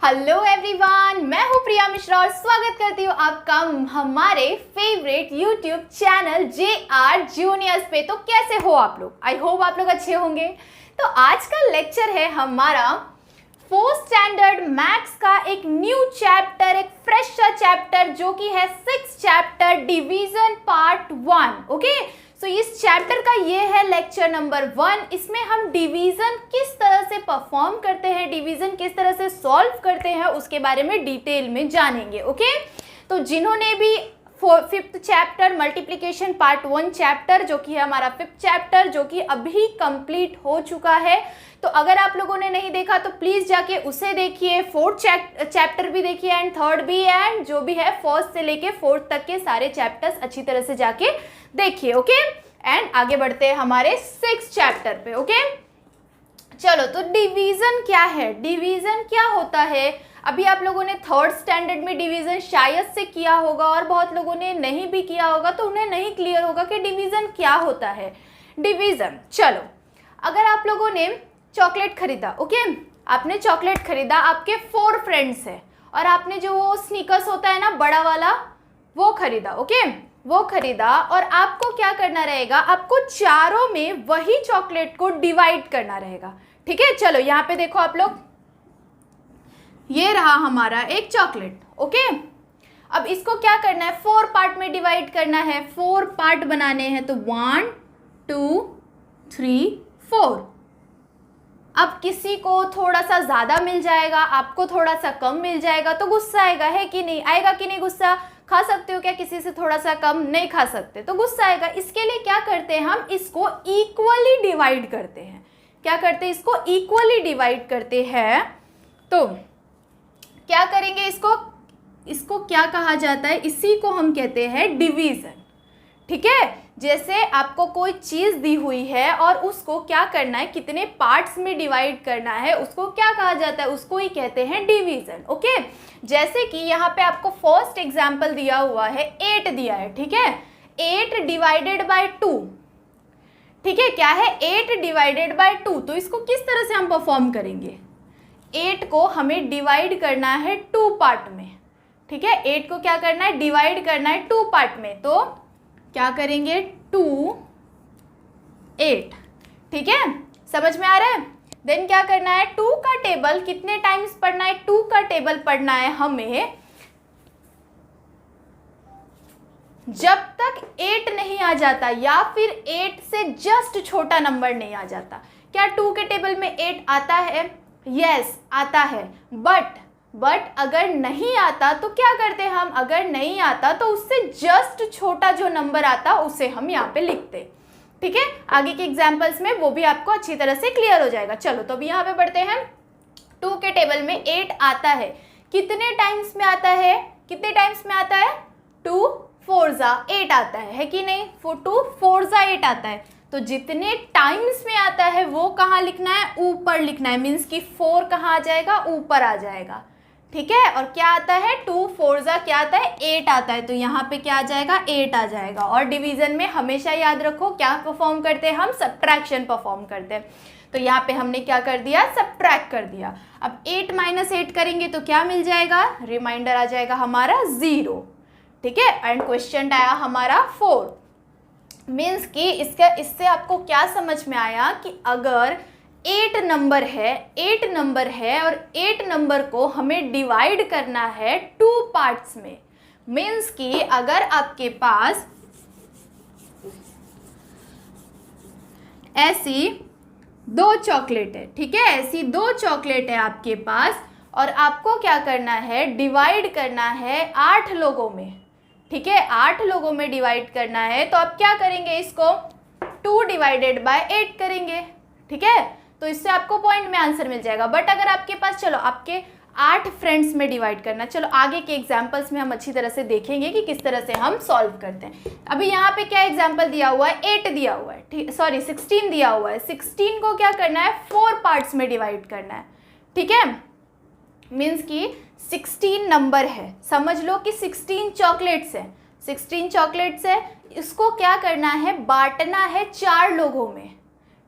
Hello everyone, मैं हूँ प्रिया मिश्रा और स्वागत करती हूँ आपका हमारे favourite YouTube channel JR juniors पे। तो कैसे हो आप लोग? आई होप आप लोग अच्छे होंगे। तो आज का लेक्चर है हमारा 4th स्टैंडर्ड मैथ्स का एक न्यू चैप्टर, एक फ्रेश सा चैप्टर जो कि है 6th chapter division part 1। Okay, so इस चैप्टर का ये है लेक्चर नंबर 1। इसमें हम डिवीजन किस तरह से परफॉर्म करते हैं, डिवीजन किस तरह से सॉल्व करते हैं, उसके बारे में डिटेल में जानेंगे। ओके, तो जिन्होंने भी 5th chapter multiplication part 1 chapter जो कि है हमारा 5th चैप्टर जो कि अभी कंप्लीट हो चुका है, तो अगर आप लोगों ने नहीं देखा तो प्लीज़ जाके उसे देखिए। 4th चैप्टर भी देखिए एंड 3rd भी, एंड जो भी है 1st से लेके 4th तक के सारे चैप्टर्स अच्छी तरह से जाके देखिए। ओके, एंड आगे बढ़ते हैं हमारे 6th चैप्टर पे। ओके, चलो, तो डिवीजन क्या है, डिवीजन क्या होता है? अभी आप लोगों ने 3rd स्टैंडर्ड में डिवीजन शायद से किया होगा और बहुत लोगों ने नहीं भी किया होगा, तो उन्हें नहीं क्लियर होगा कि डिवीजन क्या होता है। डिवीजन, चलो, अगर आप लोगों ने चॉकलेट खरीदा, ओके, आपने चॉकलेट खरीदा, आपके 4 फ्रेंड्स हैं और आपने जो वो स्नीकर्स होता है ना बड़ा वाला, वो खरीदा। ओके, वो खरीदा और आपको क्या करना रहेगा, आपको चारों में वही चॉकलेट को डिवाइड करना रहेगा। ठीक है, चलो यहाँ पे देखो आप लोग, ये रहा हमारा एक चॉकलेट। ओके, अब इसको क्या करना है, 4 पार्ट में डिवाइड करना है। 4 पार्ट बनाने हैं, तो 1 2 3 4। अब किसी को थोड़ा सा ज़्यादा मिल जाएगा, आपको थोड़ा सा कम मिल जाएगा, तो गुस्सा आएगा, है कि नहीं? आएगा कि नहीं गुस्सा? खा सकते हो क्या किसी से थोड़ा सा कम? नहीं खा सकते, तो गुस्सा आएगा। इसके लिए क्या करते हैं, हम इसको इक्वली डिवाइड करते हैं। क्या करते हैं, इसको इक्वली डिवाइड करते हैं। तो क्या करेंगे, इसको क्या कहा जाता है, इसी को हम कहते हैं डिवीजन। ठीक है, जैसे आपको कोई चीज़ दी हुई है और उसको क्या करना है, कितने पार्ट्स में डिवाइड करना है, उसको क्या कहा जाता है, उसको ही कहते हैं डिवीजन। ओके, जैसे कि यहाँ पे आपको फर्स्ट एग्जाम्पल दिया हुआ है, 8 दिया है। ठीक है, 8 डिवाइडेड बाय 2। ठीक है, क्या है, 8 डिवाइडेड बाय 2। तो इसको किस तरह से हम परफॉर्म करेंगे, 8 को हमें डिवाइड करना है 2 पार्ट में। ठीक है, 8 को क्या करना है, डिवाइड करना है 2 पार्ट में। तो क्या करेंगे, 2 8। ठीक है, समझ में आ रहा है? देन क्या करना है, 2 का टेबल कितने टाइम्स पढ़ना है, 2 का टेबल पढ़ना है हमें जब तक 8 नहीं आ जाता या फिर 8 से जस्ट छोटा नंबर नहीं आ जाता। क्या 2 के टेबल में 8 आता है? यस, आता है। बट अगर नहीं आता तो क्या करते हैं हम, अगर नहीं आता तो उससे जस्ट छोटा जो नंबर आता उसे हम यहाँ पे लिखते। ठीक है, आगे के एग्जाम्पल्स में वो भी आपको अच्छी तरह से क्लियर हो जाएगा। चलो, तो अभी यहाँ पे बढ़ते हैं। 2 के टेबल में 8 आता है, कितने टाइम्स में आता है, कितने टाइम्स में आता है, 2 4 8 आता है कि नहीं? 2 4 8 आता है। तो जितने टाइम्स में आता है वो कहाँ लिखना है, ऊपर लिखना है। मीन्स कि 4 कहाँ आ जाएगा, ऊपर आ जाएगा। ठीक है, और क्या आता है, 2 4 क्या आता है, 8 आता है। तो यहाँ पे क्या आ जाएगा, 8 आ जाएगा। और डिवीजन में हमेशा याद रखो क्या परफॉर्म करते हैं हम, सब्ट्रैक्शन परफॉर्म करते हैं। तो यहाँ पे हमने क्या कर दिया, सब्ट्रैक्ट कर दिया। अब 8 - 8 करेंगे तो क्या मिल जाएगा, रिमाइंडर आ जाएगा हमारा 0। ठीक है, एंड क्वेश्चन आया हमारा 4। मीन्स कि इससे आपको क्या समझ में आया कि अगर 8 नंबर है और 8 नंबर को हमें डिवाइड करना है 2 पार्ट्स में। मीन्स कि अगर आपके पास ऐसी 2 चॉकलेट है, ठीक है, ऐसी 2 चॉकलेट है आपके पास और आपको क्या करना है, डिवाइड करना है 8 लोगों में। ठीक है, 8 लोगों में डिवाइड करना है, तो आप क्या करेंगे, इसको 2 डिवाइडेड बाय 8 करेंगे। ठीक है, तो इससे आपको पॉइंट में आंसर मिल जाएगा। बट अगर आपके पास, चलो, आपके 8 फ्रेंड्स में डिवाइड करना, चलो आगे के एग्जाम्पल्स में हम अच्छी तरह से देखेंगे कि किस तरह से हम सॉल्व करते हैं। अभी यहाँ पे क्या एग्जाम्पल दिया हुआ है, 8 दिया हुआ है, ठीक, सॉरी 16 दिया हुआ है। 16 को क्या करना है, 4 पार्ट्स में डिवाइड करना है। ठीक है, मीन्स कि 16 नंबर है, समझ लो कि 16 चॉकलेट्स है, 16 चॉकलेट्स है। इसको क्या करना है, बांटना है 4 लोगों में।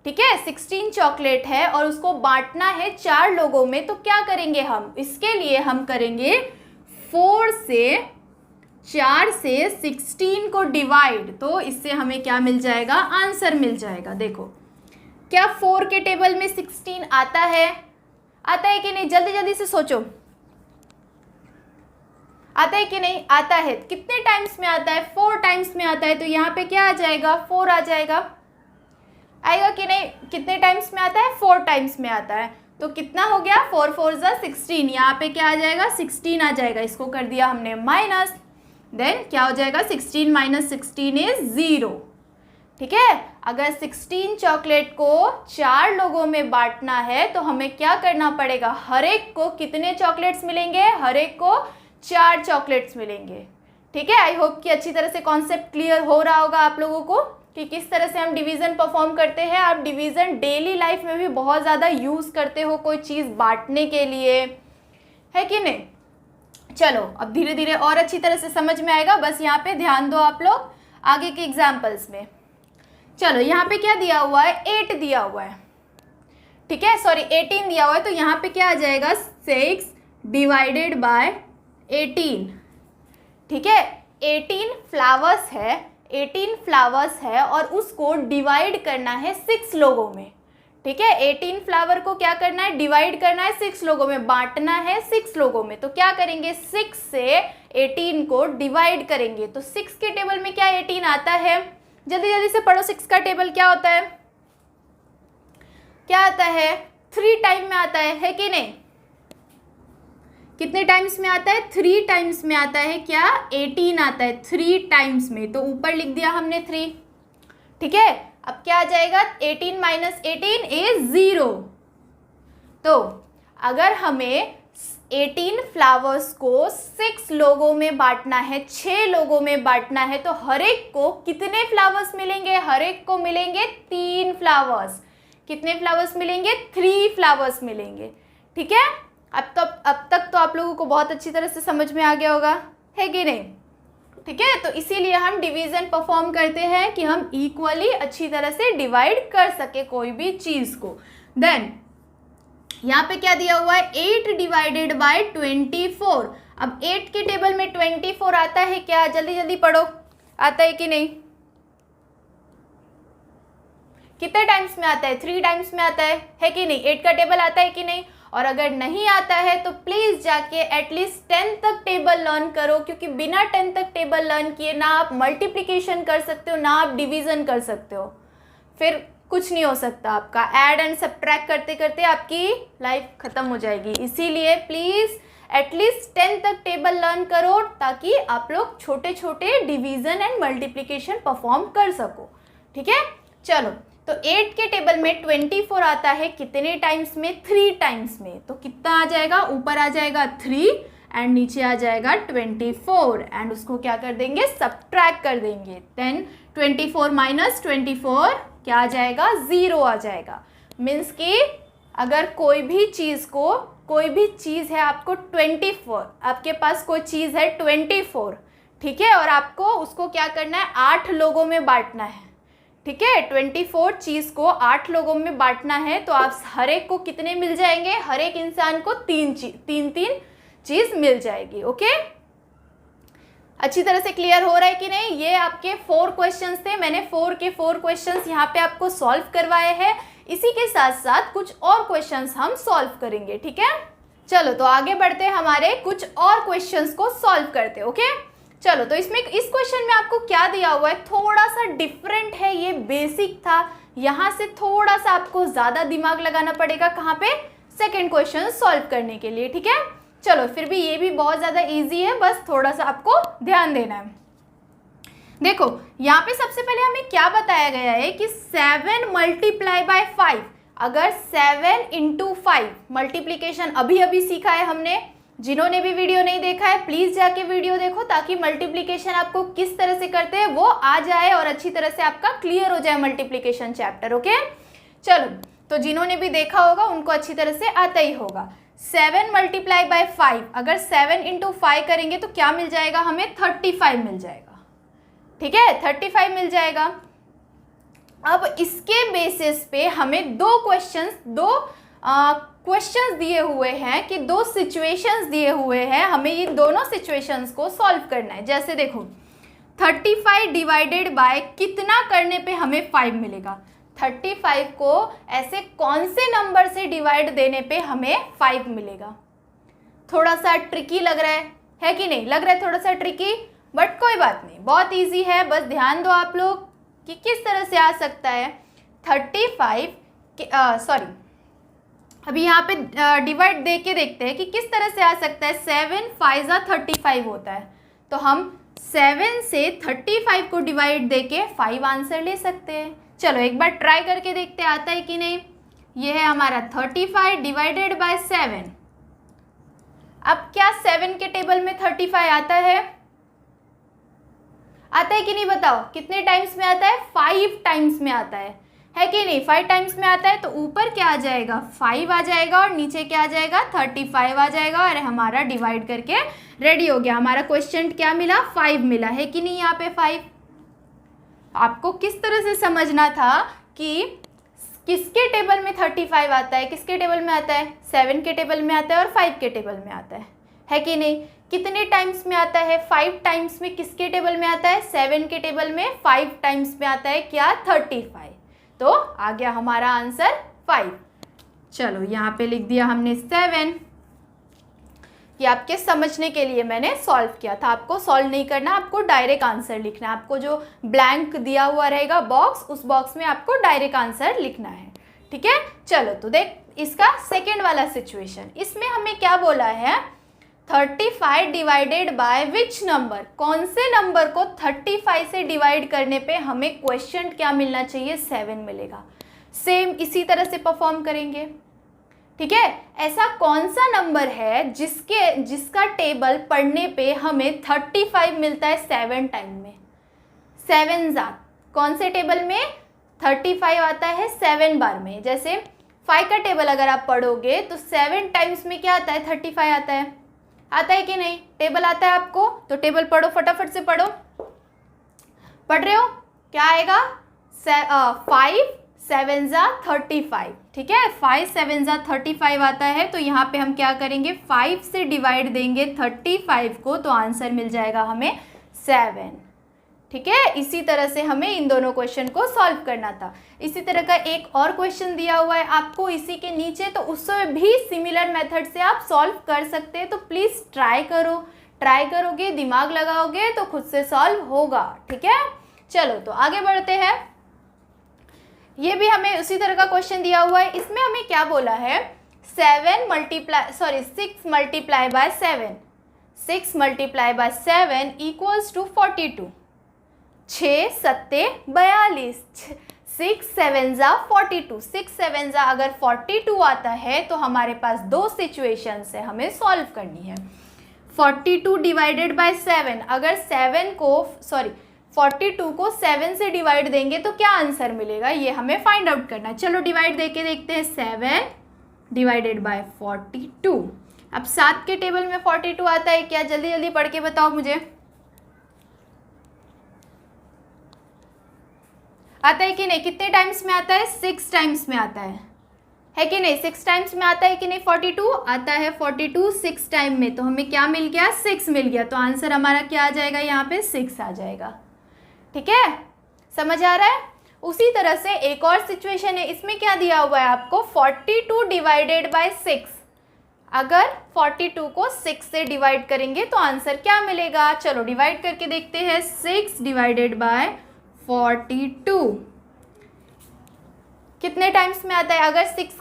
ठीक है, 16 चॉकलेट है और उसको बांटना है 4 लोगों में, तो क्या करेंगे हम, इसके लिए हम करेंगे 4 से 16 को डिवाइड, तो इससे हमें क्या मिल जाएगा, आंसर मिल जाएगा। देखो क्या 4 के टेबल में 16 आता है कि नहीं, जल्दी जल्दी से सोचो, आता है कि नहीं, आता है। कितने टाइम्स में आता है, 4 टाइम्स में आता है, तो यहाँ पे क्या आ जाएगा, 4 आ जाएगा, आएगा कि नहीं। कितने टाइम्स में आता है, 4 टाइम्स में आता है, तो कितना हो गया, 4 4 16, यहाँ पे क्या आ जाएगा, 16 आ जाएगा। इसको कर दिया हमने माइनस, देन क्या हो जाएगा, 16 माइनस 16 इज 0। ठीक है, अगर 16 चॉकलेट को 4 लोगों में बांटना है तो हमें क्या करना पड़ेगा, हर एक को कितने चॉकलेट्स मिलेंगे, हर एक को 4 चॉकलेट्स मिलेंगे। ठीक है, आई होप कि अच्छी तरह से कॉन्सेप्ट क्लियर हो रहा होगा आप लोगों को कि किस तरह से हम डिवीज़न परफॉर्म करते हैं। आप डिवीज़न डेली लाइफ में भी बहुत ज़्यादा यूज़ करते हो कोई चीज़ बांटने के लिए, है कि नहीं। चलो अब धीरे धीरे और अच्छी तरह से समझ में आएगा, बस यहाँ पे ध्यान दो आप लोग आगे के एग्जाम्पल्स में। चलो यहाँ पे क्या दिया हुआ है, 8 दिया हुआ है, ठीक है, सॉरी 18 दिया हुआ है, तो यहाँ पे क्या आ जाएगा, 6 डिवाइडेड बाय 18। ठीक है, 18 फ्लावर्स है, 18 फ्लावर्स है और उसको डिवाइड करना है 6 लोगों में। ठीक है, 18 फ्लावर को क्या करना है, डिवाइड करना है 6 लोगों में, बांटना है 6 लोगों में। तो क्या करेंगे, 6 से 18 को डिवाइड करेंगे, तो 6 के टेबल में क्या 18 आता है, जल्दी जल्दी से पढ़ो। 6 का टेबल क्या होता है, क्या आता है, 3 टाइम में आता है कि नहीं। कितने टाइम्स में आता है, 3 टाइम्स में आता है, क्या 18 आता है 3 टाइम्स में, तो ऊपर लिख दिया हमने 3। ठीक है, अब क्या आ जाएगा, 18 माइनस 18 इज 0। तो अगर हमें 18 फ्लावर्स को 6 लोगों में बांटना है, 6 लोगों में बांटना है, तो हर एक को कितने फ्लावर्स मिलेंगे, हर एक को मिलेंगे 3 फ्लावर्स। कितने फ्लावर्स मिलेंगे, 3 फ्लावर्स मिलेंगे। ठीक है, अब तक तो आप लोगों को बहुत अच्छी तरह से समझ में आ गया होगा, है कि नहीं। ठीक है, तो इसीलिए हम डिवीज़न परफॉर्म करते हैं कि हम इक्वली अच्छी तरह से डिवाइड कर सके कोई भी चीज़ को। देन यहाँ पे क्या दिया हुआ है, 8 डिवाइडेड बाय 24। अब 8 के टेबल में 24 आता है क्या, जल्दी जल्दी पढ़ो, आता है कि नहीं। कितने टाइम्स में आता है, 3 टाइम्स में आता है कि नहीं। 8 का टेबल आता है कि नहीं, और अगर नहीं आता है तो प्लीज़ जाके एटलीस्ट 10 तक टेबल लर्न करो, क्योंकि बिना 10 तक टेबल लर्न किए ना आप मल्टीप्लिकेशन कर सकते हो, ना आप डिवीज़न कर सकते हो, फिर कुछ नहीं हो सकता आपका। ऐड एंड सब्ट्रैक्ट करते करते आपकी लाइफ ख़त्म हो जाएगी। इसीलिए प्लीज़ एटलीस्ट 10 तक टेबल लर्न करो, ताकि आप लोग छोटे छोटे डिवीज़न एंड मल्टीप्लिकेशन परफॉर्म कर सको। ठीक है, चलो तो 8 के टेबल में 24 आता है कितने टाइम्स में, 3 टाइम्स में, तो कितना आ जाएगा, ऊपर आ जाएगा 3 एंड नीचे आ जाएगा 24 एंड उसको क्या कर देंगे, सब्ट्रैक्ट कर देंगे। देन 24 माइनस 24 क्या आ जाएगा, 0 आ जाएगा। मीन्स कि अगर कोई भी चीज़ है आपको 24, आपके पास कोई चीज़ है 24, ठीक है, और आपको उसको क्या करना है, 8 लोगों में बांटना है। ठीक है, 24 चीज़ को 8 लोगों में बांटना है, तो आप हर एक को कितने मिल जाएंगे, हर एक इंसान को 3 चीज़ मिल जाएगी। ओके, अच्छी तरह से क्लियर हो रहा है कि नहीं। ये आपके 4 क्वेश्चंस थे, मैंने 4 के 4 क्वेश्चंस यहाँ पे आपको सॉल्व करवाए हैं। इसी के साथ साथ कुछ और क्वेश्चंस हम सॉल्व करेंगे। ठीक है, चलो तो आगे बढ़ते हैं, हमारे कुछ और क्वेश्चंस को सॉल्व करते। ओके, चलो तो इसमें इस क्वेश्चन में आपको क्या दिया हुआ है, थोड़ा सा डिफरेंट है, ये बेसिक था, यहाँ से थोड़ा सा आपको ज़्यादा दिमाग लगाना पड़ेगा, कहाँ पे, सेकंड क्वेश्चन सॉल्व करने के लिए। ठीक है, चलो फिर भी ये भी बहुत ज़्यादा इजी है, बस थोड़ा सा आपको ध्यान देना है। देखो यहाँ पे सबसे पहले हमें क्या बताया गया है कि 7 मल्टीप्लाई बाय 5, अगर 7 इंटू 5 मल्टीप्लीकेशन अभी अभी सीखा है हमने। जिन्होंने भी वीडियो नहीं देखा है प्लीज़ जाके वीडियो देखो, ताकि मल्टीप्लिकेशन आपको किस तरह से करते हैं वो आ जाए और अच्छी तरह से आपका क्लियर हो जाए मल्टीप्लिकेशन चैप्टर। ओके, चलो तो जिन्होंने भी देखा होगा उनको अच्छी तरह से आता ही होगा। 7 मल्टीप्लाई बाय 5, अगर 7 इंटू 5 करेंगे तो क्या मिल जाएगा, हमें 35 मिल जाएगा। ठीक है, 35 मिल जाएगा। अब इसके बेसिस पे हमें दो क्वेश्चंस दिए हुए हैं कि दो सिचुएशंस दिए हुए हैं, हमें ये दोनों सिचुएशंस को सॉल्व करना है। जैसे देखो 35 डिवाइडेड बाय कितना करने पे हमें 5 मिलेगा। 35 को ऐसे कौन से नंबर से डिवाइड देने पे हमें 5 मिलेगा। थोड़ा सा ट्रिकी लग रहा है कि नहीं? लग रहा है थोड़ा सा ट्रिकी, बट कोई बात नहीं, बहुत इजी है। बस ध्यान दो आप लोग कि किस तरह से आ सकता है। 35 अभी यहाँ पे डिवाइड दे के देखते हैं कि किस तरह से आ सकता है। 7 5 35 होता है, तो हम 7 से 35 को डिवाइड दे के 5 आंसर ले सकते हैं। चलो एक बार ट्राई करके देखते हैं आता है कि नहीं। ये है हमारा 35 डिवाइडेड बाय 7। अब क्या 7 के टेबल में 35 आता है? आता है कि नहीं बताओ? कितने टाइम्स में आता है? 5 टाइम्स में आता है कि नहीं? 5 टाइम्स में आता है, तो ऊपर क्या आ जाएगा? 5 आ जाएगा और नीचे क्या आ जाएगा? 35 आ जाएगा और हमारा डिवाइड करके रेडी हो गया। हमारा क्वेश्चन क्या मिला? 5 मिला है कि नहीं? यहाँ पे 5 आपको किस तरह से समझना था कि किसके टेबल में 35 आता है, किसके टेबल में आता है? 7 के टेबल में आता है और 5 के टेबल में आता है कि नहीं? कितने टाइम्स में आता है? 5 टाइम्स में किसके टेबल में आता है? 7 के टेबल में 5 टाइम्स में आता है क्या? 35। तो आ गया हमारा आंसर 5। चलो यहाँ पे लिख दिया हमने 7। ये आपके समझने के लिए मैंने सॉल्व किया था। आपको सॉल्व नहीं करना, आपको डायरेक्ट आंसर लिखना है। आपको जो ब्लैंक दिया हुआ रहेगा बॉक्स, उस बॉक्स में आपको डायरेक्ट आंसर लिखना है। ठीक है, चलो तो देख इसका सेकेंड वाला सिचुएशन। इसमें हमें क्या बोला है? 35 डिवाइडेड बाय विच नंबर, कौन से नंबर को 35 से डिवाइड करने पे हमें क्वेश्चन क्या मिलना चाहिए? 7 मिलेगा। सेम इसी तरह से परफॉर्म करेंगे। ठीक है, ऐसा कौन सा नंबर है जिसका टेबल पढ़ने पे हमें 35 मिलता है 7 टाइम में? 7 कौन से टेबल में 35 आता है? 7 बार में। जैसे 5 का टेबल अगर आप पढ़ोगे तो 7 टाइम्स में क्या आता है? 35 आता है कि नहीं? टेबल आता है आपको, तो टेबल पढ़ो, फटाफट से पढ़ो। पढ़ रहे हो? क्या आएगा? 5 7 35। ठीक है, 5 7 35 आता है। तो यहाँ पे हम क्या करेंगे? 5 से डिवाइड देंगे 35 को, तो आंसर मिल जाएगा हमें 7। ठीक है, इसी तरह से हमें इन दोनों क्वेश्चन को सॉल्व करना था। इसी तरह का एक और क्वेश्चन दिया हुआ है आपको इसी के नीचे, तो उसमें भी सिमिलर मेथड से आप सॉल्व कर सकते हैं। तो प्लीज़ ट्राई करो, ट्राई करोगे, दिमाग लगाओगे तो खुद से सॉल्व होगा। ठीक है, चलो तो आगे बढ़ते हैं। ये भी हमें उसी तरह का क्वेश्चन दिया हुआ है। इसमें हमें क्या बोला है? 6 multiply by 7, 6 multiply by 7 equals to 42। 6 सत्ते 42, 6 7 42, 6 7 अगर 42 आता है तो हमारे पास दो सिचुएशन है, हमें सॉल्व करनी है। 42 डिवाइडेड बाय 7, अगर 42 को 7 से डिवाइड देंगे तो क्या आंसर मिलेगा, ये हमें फाइंड आउट करना है। चलो डिवाइड देके देखते हैं। 7 डिवाइडेड बाय 42। अब 7 के टेबल में 42 आता है क्या? जल्दी जल्दी पढ़ के बताओ मुझे। आता है कि नहीं? कितने टाइम्स में आता है? 6 टाइम्स में आता है कि नहीं? 6 टाइम्स में आता है कि नहीं? 42 आता है। 42 6 टाइम में, तो हमें क्या मिल गया? 6 मिल गया। तो आंसर हमारा क्या आ जाएगा? यहाँ पे 6 आ जाएगा। ठीक है, समझ आ रहा है? उसी तरह से एक और सिचुएशन है। इसमें क्या दिया हुआ है आपको? 42 डिवाइडेड बाय 6। अगर 42 को 6 से डिवाइड करेंगे तो आंसर क्या मिलेगा? चलो डिवाइड करके देखते हैं। 6 डिवाइडेड बाय 42 कितने टाइम्स में आता है? अगर 6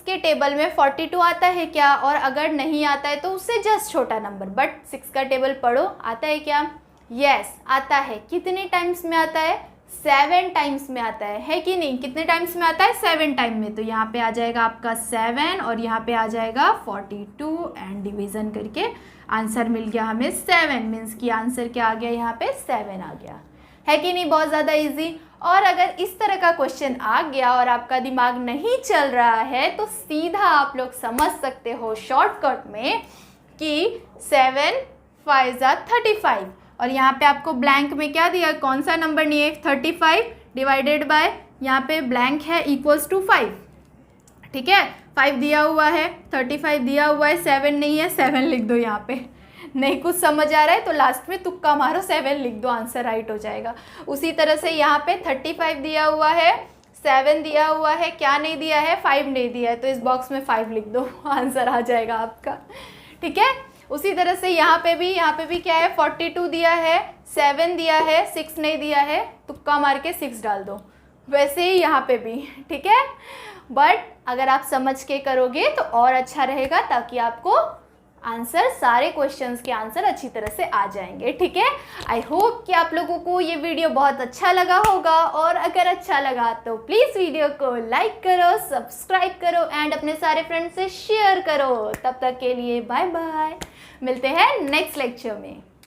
के टेबल में 42 आता है क्या? और अगर नहीं आता है तो उससे जस्ट छोटा नंबर, बट 6 का टेबल पढ़ो। आता है क्या? यस, आता है। कितने टाइम्स में आता है? 7 टाइम्स में आता है कि नहीं? कितने टाइम्स में आता है? 7 टाइम में। तो यहाँ पे आ जाएगा आपका 7 और यहाँ पे आ जाएगा 42 एंड डिवीज़न करके आंसर मिल गया हमें 7। मीन्स की आंसर क्या आ गया? यहाँ पे 7 आ गया। है कि नहीं? बहुत ज़्यादा इजी। और अगर इस तरह का क्वेश्चन आ गया और आपका दिमाग नहीं चल रहा है तो सीधा आप लोग समझ सकते हो शॉर्टकट में कि 7 5 35। और यहाँ पे आपको ब्लैंक में क्या दिया? कौन सा नंबर नहीं है? 35 डिवाइडेड बाय यहाँ पे ब्लैंक है इक्वल्स टू 5, ठीक है। 5 दिया हुआ है, 35 दिया हुआ है, 7 नहीं है, 7 लिख दो यहाँ पे। नहीं कुछ समझ आ रहा है तो लास्ट में तुक्का मारो, 7 लिख दो, आंसर राइट हो जाएगा। उसी तरह से यहाँ पे 35 दिया हुआ है, 7 दिया हुआ है, क्या नहीं दिया है, 5 नहीं दिया है, तो इस बॉक्स में 5 लिख दो, आंसर आ जाएगा आपका, ठीक है। उसी तरह से यहाँ पे भी क्या है, 42 दिया है, 7 दिया है, 6 नहीं दिया है, तुक्का मार के 6 डाल दो। वैसे ही यहाँ पे भी, ठीक है। बट अगर आप समझ के करोगे तो और अच्छा रहेगा, ताकि आपको आंसर, सारे क्वेश्चंस के आंसर अच्छी तरह से आ जाएंगे, ठीक है। आई होप कि आप लोगों को ये वीडियो बहुत अच्छा लगा होगा, और अगर अच्छा लगा तो प्लीज़ वीडियो को लाइक करो, सब्सक्राइब करो एंड अपने सारे फ्रेंड्स से शेयर करो। तब तक के लिए बाय बाय, मिलते हैं नेक्स्ट लेक्चर में।